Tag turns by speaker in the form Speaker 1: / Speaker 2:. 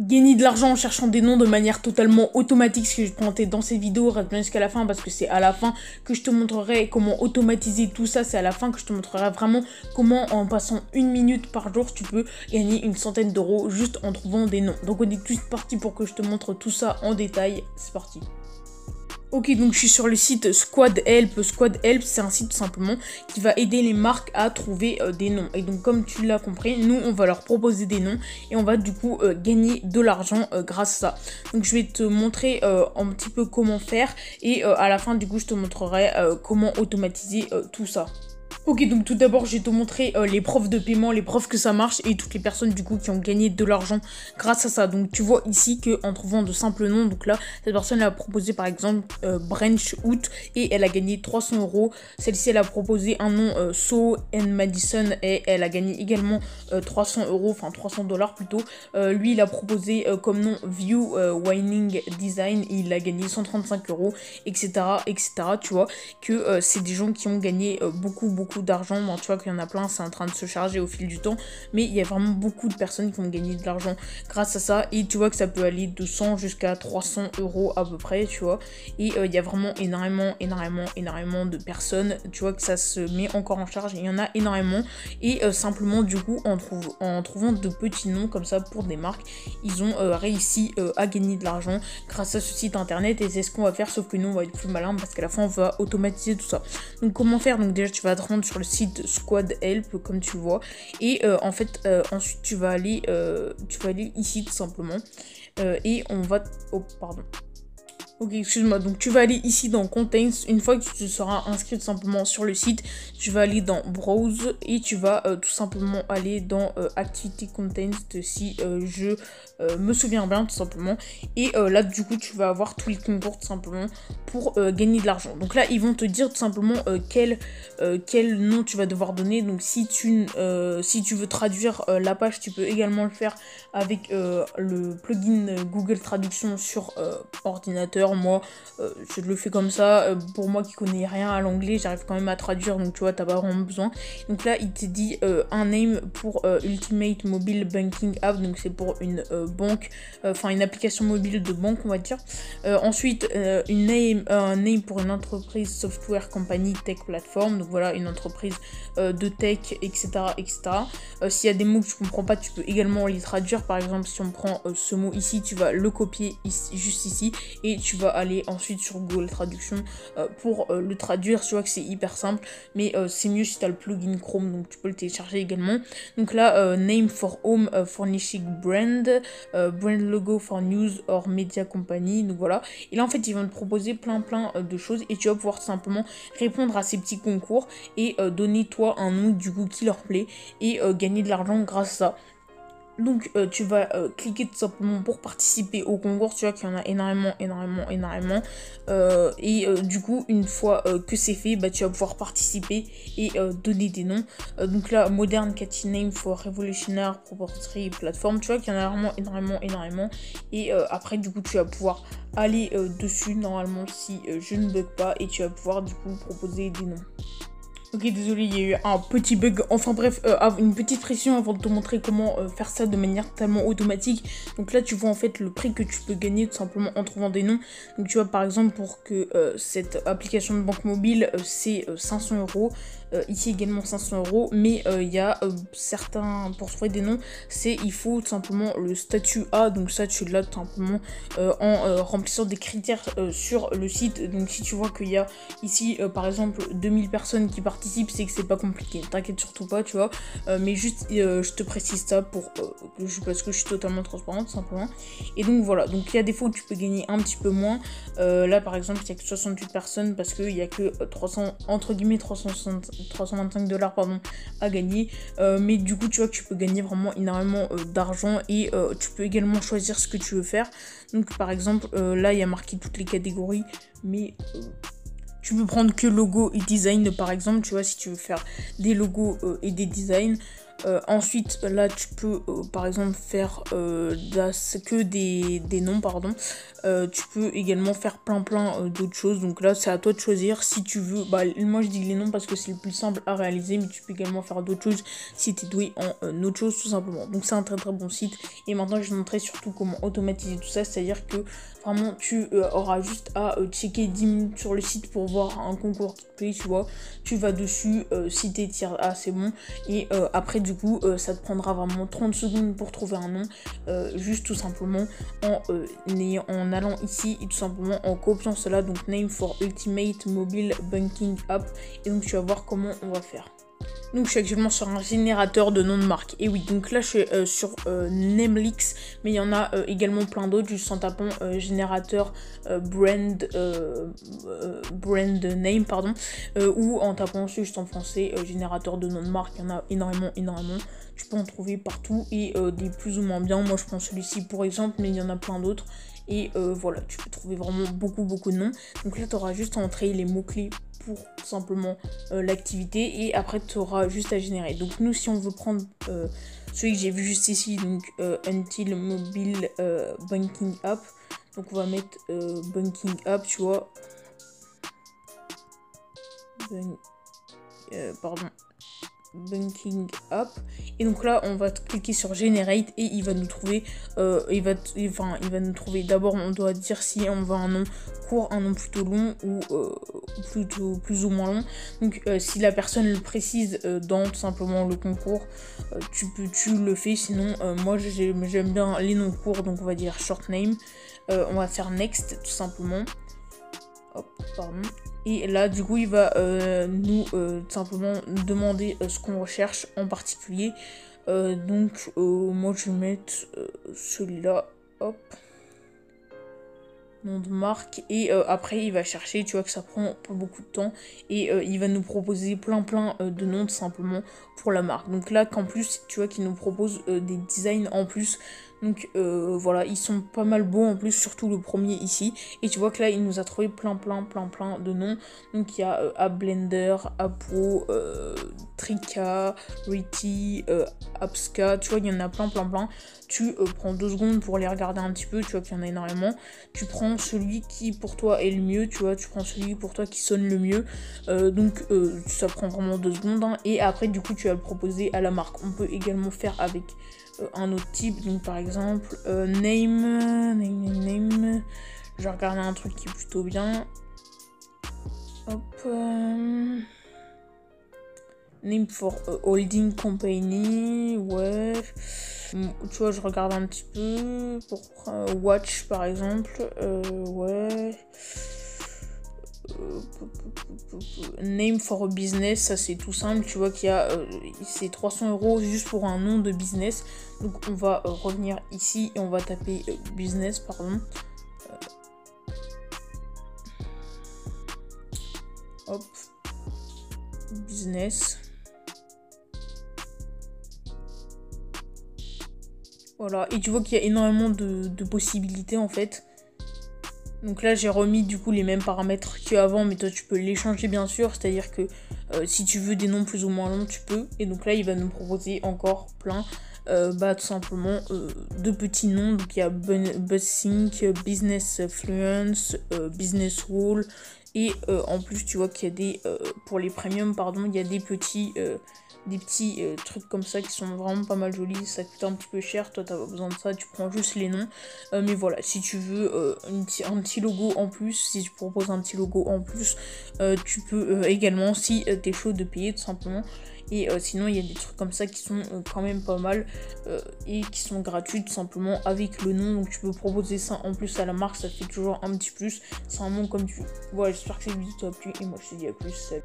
Speaker 1: gagner de l'argent en cherchant des noms de manière totalement automatique, ce que je vais te présenter dans cette vidéo. Reste bien jusqu'à la fin parce que c'est à la fin que je te montrerai comment automatiser tout ça. C'est à la fin que je te montrerai vraiment comment en passant 1 minute par jour tu peux gagner une centaine d'euros juste en trouvant des noms. Donc on est tout parti pour que je te montre tout ça en détail. C'est parti. Ok, donc je suis sur le site Squad Help. Squad Help, c'est un site tout simplement qui va aider les marques à trouver des noms. Et donc comme tu l'as compris, nous on va leur proposer des noms et on va du coup gagner de l'argent grâce à ça. Donc je vais te montrer un petit peu comment faire et à la fin du coup je te montrerai comment automatiser tout ça. Ok, donc tout d'abord, je vais te montrer les preuves de paiement, les preuves que ça marche et toutes les personnes du coup qui ont gagné de l'argent grâce à ça. Donc tu vois ici que en trouvant de simples noms, donc là, cette personne a proposé par exemple Branch Out et elle a gagné 300 euros. Celle-ci, elle a proposé un nom So and Madison et elle a gagné également 300 euros, enfin 300 dollars plutôt. Lui, il a proposé comme nom View Wining Design et il a gagné 135 euros, etc., etc. Tu vois que c'est des gens qui ont gagné beaucoup d'argent. Bon, tu vois qu'il y en a plein, c'est en train de se charger au fil du temps, mais il y a vraiment beaucoup de personnes qui ont gagné de l'argent grâce à ça et tu vois que ça peut aller de 100 jusqu'à 300 euros à peu près, tu vois, et il y a vraiment énormément de personnes, tu vois que ça se met encore en charge, il y en a énormément et simplement du coup en trouvant de petits noms comme ça pour des marques, ils ont réussi à gagner de l'argent grâce à ce site internet et c'est ce qu'on va faire, sauf que nous on va être plus malin parce qu'à la fin on va automatiser tout ça. Donc comment faire? Donc déjà tu vas te rendre sur le site Squad Help comme tu vois et en fait ensuite tu vas aller ici tout simplement et on va pardon. Ok, excuse-moi, donc tu vas aller ici dans Contents, une fois que tu te seras inscrit tout simplement sur le site, tu vas aller dans Browse et tu vas tout simplement aller dans Activity Contents si je me souviens bien tout simplement. Et là du coup tu vas avoir tous les concours tout simplement pour gagner de l'argent. Donc là ils vont te dire tout simplement quel nom tu vas devoir donner. Donc si tu veux traduire la page, tu peux également le faire avec le plugin Google Traduction sur ordinateur. Moi je le fais comme ça, pour moi qui connais rien à l'anglais j'arrive quand même à traduire, donc tu vois t'as pas vraiment besoin. Donc là il te dit un name pour Ultimate Mobile Banking App, donc c'est pour une banque, enfin une application mobile de banque on va dire. Ensuite un name pour une entreprise software company tech platform, donc voilà une entreprise de tech, etc., etc. S'il y a des mots que tu comprends pas, tu peux également les traduire. Par exemple si on prend ce mot ici, tu vas le copier ici, juste ici, et tu vas aller ensuite sur Google Traduction pour le traduire. Tu vois que c'est hyper simple, mais c'est mieux si tu as le plugin Chrome, donc tu peux le télécharger également. Donc là name for home furnishing brand, brand logo for news or media company, donc voilà. Et là en fait ils vont te proposer plein de choses et tu vas pouvoir tout simplement répondre à ces petits concours et donner toi un nom du coup qui leur plaît et gagner de l'argent grâce à ça. Donc tu vas cliquer tout simplement pour participer au concours, tu vois qu'il y en a énormément et du coup une fois que c'est fait, bah, tu vas pouvoir participer et donner des noms. Donc là Modern Catchy Name for Revolutionary Proprietary Platform, tu vois qu'il y en a vraiment énormément et après du coup tu vas pouvoir aller dessus normalement si je ne bug pas et tu vas pouvoir du coup proposer des noms. Ok, désolé, il y a eu un petit bug. Enfin bref, une petite pression avant de te montrer comment faire ça de manière totalement automatique. Donc là, tu vois en fait le prix que tu peux gagner tout simplement en trouvant des noms. Donc tu vois par exemple pour que cette application de banque mobile, c'est 500 euros. Ici également 500 euros. Mais il y a certains, pour trouver des noms, il faut tout simplement le statut A. Donc ça, tu l'as tout simplement en remplissant des critères sur le site. Donc si tu vois qu'il y a ici par exemple 2000 personnes qui participent, c'est que c'est pas compliqué, t'inquiète surtout pas, tu vois, mais juste je te précise ça pour parce que je suis totalement transparente simplement. Et donc voilà, donc il y a des fois où tu peux gagner un petit peu moins. Là par exemple il y a que 68 personnes parce qu'il y a que 325 dollars pardon à gagner, mais du coup tu vois que tu peux gagner vraiment énormément d'argent et tu peux également choisir ce que tu veux faire. Donc par exemple là il y a marqué toutes les catégories, mais tu peux prendre que logo et design par exemple, tu vois, si tu veux faire des logos et des designs. Ensuite, là, tu peux par exemple faire que des noms, pardon. Tu peux également faire plein d'autres choses. Donc là, c'est à toi de choisir si tu veux. Bah, moi, je dis les noms parce que c'est le plus simple à réaliser, mais tu peux également faire d'autres choses si tu es doué en autre chose, tout simplement. Donc, c'est un très bon site. Et maintenant, je vais te montrer surtout comment automatiser tout ça. C'est-à-dire que vraiment, tu auras juste à checker 10 minutes sur le site pour voir un concours qui te plaît, tu vois. Tu vas dessus, si t'es tier A, c'est bon. Et après, du coup, ça te prendra vraiment 30 secondes pour trouver un nom. Juste tout simplement en allant ici et tout simplement en copiant cela. Donc, name for Ultimate Mobile Banking App. Et donc, tu vas voir comment on va faire. Donc je suis actuellement sur un générateur de nom de marque. Et oui, donc là je suis sur Namelix, mais il y en a également plein d'autres, juste en tapant générateur brand name, pardon, ou en tapant juste en français générateur de nom de marque. Il y en a énormément. Tu peux en trouver partout et des plus ou moins bien. Moi je prends celui-ci pour exemple, mais il y en a plein d'autres. Et voilà, tu peux trouver vraiment beaucoup de noms. Donc là tu auras juste à entrer les mots-clés pour tout simplement l'activité et après tu auras juste à générer. Donc nous si on veut prendre celui que j'ai vu juste ici, donc Until Mobile Banking App, donc on va mettre Banking App, tu vois, Banking App, et donc là on va cliquer sur Generate et il va nous trouver il va nous trouver. D'abord on doit dire si on veut un nom court, un nom plutôt long ou plutôt plus ou moins long. Donc si la personne le précise dans tout simplement le concours, tu le fais. Sinon moi j'aime bien les noms courts, donc on va dire short name. On va faire next tout simplement. Hop, pardon. Et là, du coup, il va nous simplement demander ce qu'on recherche en particulier. Donc, moi, je vais mettre celui-là. Hop. Nom de marque. Et après, il va chercher. Tu vois que ça prend pas beaucoup de temps. Et il va nous proposer plein de noms, tout simplement, pour la marque. Donc là, qu'en plus, tu vois qu'il nous propose des designs en plus. Donc voilà, ils sont pas mal beaux en plus, surtout le premier ici. Et tu vois que là, il nous a trouvé plein de noms. Donc il y a Blender, Apo, Trika, Riti, Apska. Tu vois, il y en a plein. Tu prends 2 secondes pour les regarder un petit peu. Tu vois qu'il y en a énormément. Tu prends celui qui pour toi est le mieux. Tu vois, tu prends celui pour toi qui sonne le mieux. Donc ça prend vraiment 2 secondes. Hein. Et après, du coup, tu vas le proposer à la marque. On peut également faire avec un autre type, donc par exemple name. Je vais regarder un truc qui est plutôt bien. Hop, name for holding company, ouais. Tu vois, je regarde un petit peu pour watch par exemple, ouais. Name for business, ça c'est tout simple. Tu vois qu'il y a c'est 300 € juste pour un nom de business. Donc on va revenir ici et on va taper business, pardon. Hop, business. Voilà, et tu vois qu'il y a énormément de possibilités en fait. Donc là j'ai remis du coup les mêmes paramètres qu'avant, mais toi tu peux les changer bien sûr, c'est à dire que si tu veux des noms plus ou moins longs tu peux. Et donc là il va nous proposer encore plein tout simplement de petits noms. Donc il y a BuzzSync, Business Fluence, Business Wall. Et en plus tu vois qu'il y a des pour les premium pardon, il y a des petits trucs comme ça qui sont vraiment pas mal jolis. Ça coûte un petit peu cher, toi t'as pas besoin de ça, tu prends juste les noms. Mais voilà, si tu veux un petit logo en plus, si tu proposes un petit logo en plus, tu peux également, si t'es chaud, de payer tout simplement. Et sinon il y a des trucs comme ça qui sont quand même pas mal et qui sont gratuits tout simplement avec le nom. Donc tu peux proposer ça en plus à la marque, ça fait toujours un petit plus. C'est un nom comme tu vois. J'espère que cette vidéo t'a plu et moi je te dis à plus, salut.